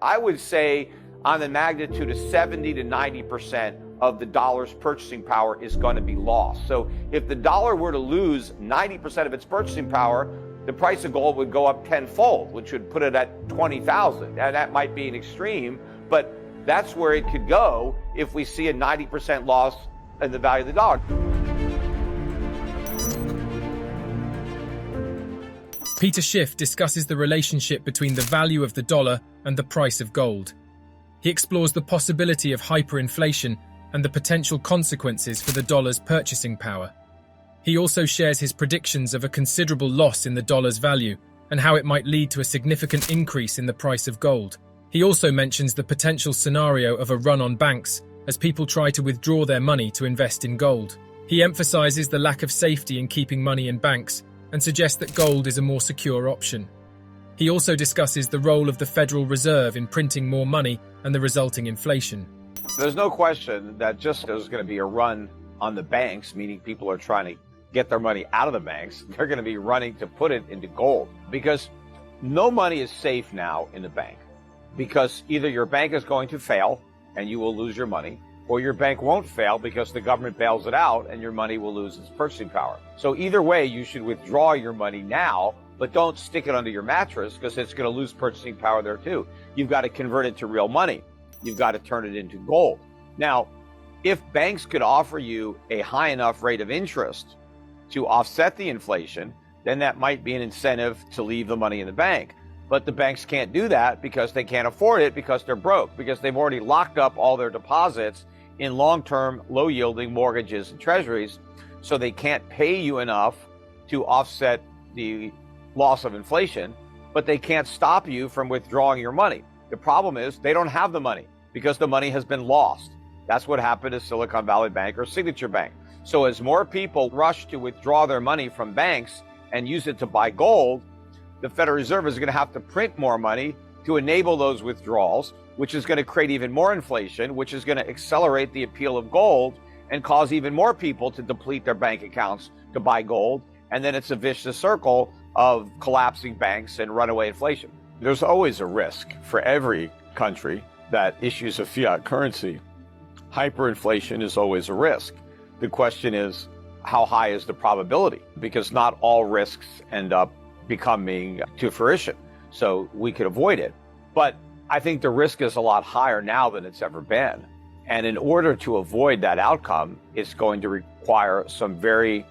I would say on the magnitude of 70 to 90% of the dollar's purchasing power is going to be lost. So if the dollar were to lose 90% of its purchasing power, the price of gold would go up tenfold, which would put it at 20,000. And that might be an extreme, but that's where it could go if we see a 90% loss in the value of the dollar. Peter Schiff discusses the relationship between the value of the dollar and the price of gold. He explores the possibility of hyperinflation and the potential consequences for the dollar's purchasing power. He also shares his predictions of a considerable loss in the dollar's value and how it might lead to a significant increase in the price of gold. He also mentions the potential scenario of a run on banks as people try to withdraw their money to invest in gold. He emphasizes the lack of safety in keeping money in banks and suggests that gold is a more secure option. He also discusses the role of the Federal Reserve in printing more money and the resulting inflation. There's no question that just there's going to be a run on the banks, meaning people are trying to get their money out of the banks. They're going to be running to put it into gold because no money is safe now in the bank, because either your bank is going to fail and you will lose your money, or your bank won't fail because the government bails it out and your money will lose its purchasing power. So either way, you should withdraw your money now, but don't stick it under your mattress because it's going to lose purchasing power there too. You've got to convert it to real money. You've got to turn it into gold. Now, if banks could offer you a high enough rate of interest to offset the inflation, then that might be an incentive to leave the money in the bank. But the banks can't do that because they can't afford it, because they're broke, because they've already locked up all their deposits in long-term, low-yielding mortgages and treasuries, so they can't pay you enough to offset the loss of inflation, but they can't stop you from withdrawing your money. The problem is they don't have the money because the money has been lost. That's what happened to Silicon Valley Bank or Signature Bank. So as more people rush to withdraw their money from banks and use it to buy gold, the Federal Reserve is going to have to print more money to enable those withdrawals, which is going to create even more inflation, which is going to accelerate the appeal of gold and cause even more people to deplete their bank accounts to buy gold. And then it's a vicious circle of collapsing banks and runaway inflation. There's always a risk for every country that issues a fiat currency. Hyperinflation is always a risk. The question is, how high is the probability? Because not all risks end up becoming to fruition. So we could avoid it. But I think the risk is a lot higher now than it's ever been. And in order to avoid that outcome, it's going to require some very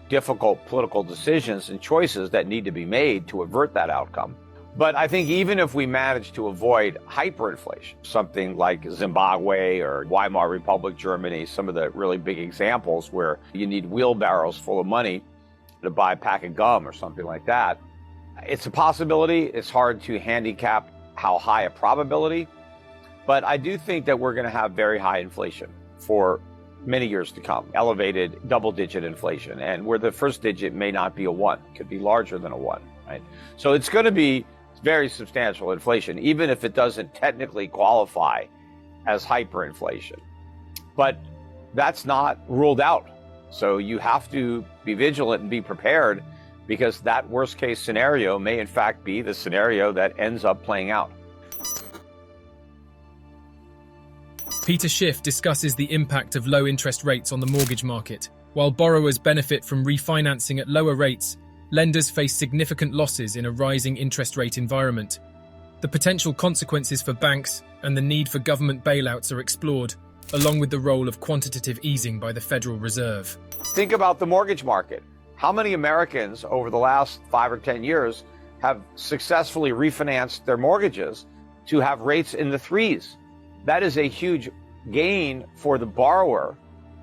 difficult political decisions and choices that need to be made to avert that outcome. But I think even if we manage to avoid hyperinflation, something like Zimbabwe or Weimar Republic, Germany, some of the really big examples where you need wheelbarrows full of money to buy a pack of gum or something like that, it's a possibility. It's hard to handicap how high a probability, but I do think that we're going to have very high inflation for many years to come, elevated double-digit inflation, and where the first digit may not be a 1, it could be larger than a 1, right? So it's going to be very substantial inflation, even if it doesn't technically qualify as hyperinflation. But that's not ruled out. So you have to be vigilant and be prepared, because that worst-case scenario may in fact be the scenario that ends up playing out. Peter Schiff discusses the impact of low interest rates on the mortgage market. While borrowers benefit from refinancing at lower rates, lenders face significant losses in a rising interest rate environment. The potential consequences for banks and the need for government bailouts are explored, along with the role of quantitative easing by the Federal Reserve. Think about the mortgage market. How many Americans over the last 5 or 10 years have successfully refinanced their mortgages to have rates in the 3s? That is a huge gain for the borrower,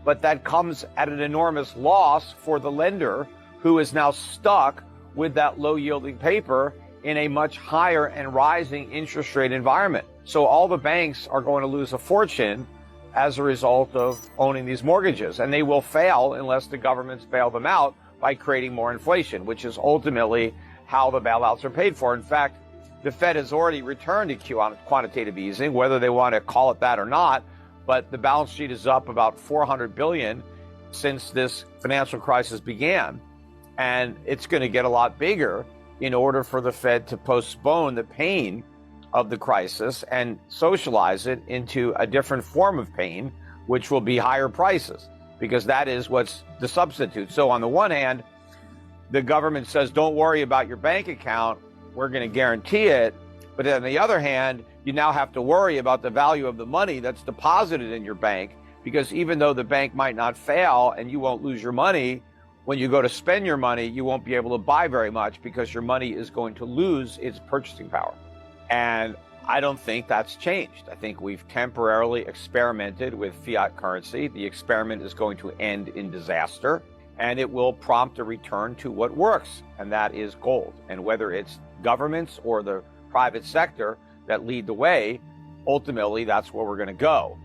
but that comes at an enormous loss for the lender, who is now stuck with that low-yielding paper in a much higher and rising interest rate environment. So all the banks are going to lose a fortune as a result of owning these mortgages, and they will fail unless the governments bail them out by creating more inflation, which is ultimately how the bailouts are paid for. In fact, the Fed has already returned to quantitative easing, whether they want to call it that or not, but the balance sheet is up about $400 billion since this financial crisis began. And it's going to get a lot bigger in order for the Fed to postpone the pain of the crisis and socialize it into a different form of pain, which will be higher prices, because that is what's the substitute. So on the one hand, the government says, don't worry about your bank account, we're going to guarantee it. But on the other hand, you now have to worry about the value of the money that's deposited in your bank, because even though the bank might not fail and you won't lose your money, when you go to spend your money, you won't be able to buy very much because your money is going to lose its purchasing power. And I don't think that's changed. I think we've temporarily experimented with fiat currency. The experiment is going to end in disaster, and it will prompt a return to what works, and that is gold. And whether it's governments or the private sector that lead the way, ultimately that's where we're going to go.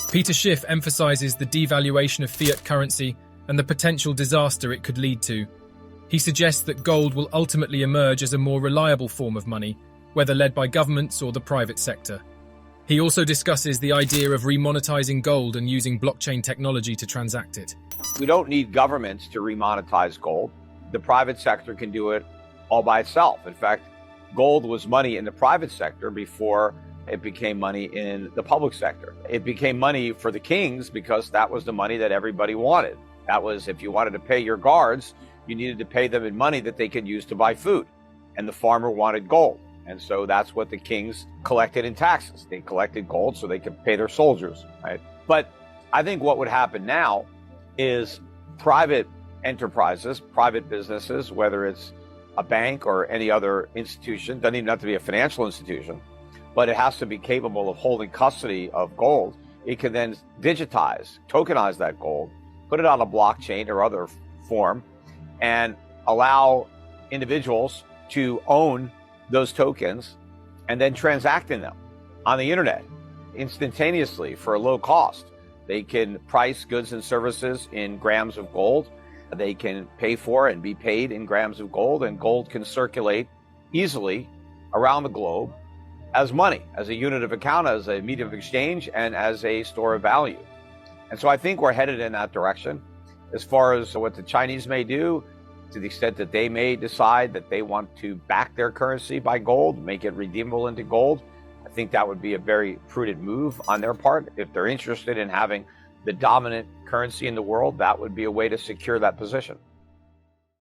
Peter Schiff emphasizes the devaluation of fiat currency and the potential disaster it could lead to. He suggests that gold will ultimately emerge as a more reliable form of money, whether led by governments or the private sector. He also discusses the idea of remonetizing gold and using blockchain technology to transact it. We don't need governments to remonetize gold. The private sector can do it all by itself. In fact, gold was money in the private sector before it became money in the public sector. It became money for the kings because that was the money that everybody wanted. That was, if you wanted to pay your guards, you needed to pay them in money that they could use to buy food. And the farmer wanted gold. And so that's what the kings collected in taxes. They collected gold so they could pay their soldiers, right? But I think what would happen now is private enterprises, private businesses, whether it's a bank or any other institution, doesn't even have to be a financial institution, but it has to be capable of holding custody of gold. It can then digitize, tokenize that gold, put it on a blockchain or other form, and allow individuals to own those tokens and then transact in them on the internet instantaneously for a low cost. They can price goods and services in grams of gold. They can pay for and be paid in grams of gold, and gold can circulate easily around the globe as money, as a unit of account, as a medium of exchange, and as a store of value. And so I think we're headed in that direction. As far as what the Chinese may do, to the extent that they may decide that they want to back their currency by gold, make it redeemable into gold, I think that would be a very prudent move on their part. If they're interested in having the dominant currency in the world, that would be a way to secure that position.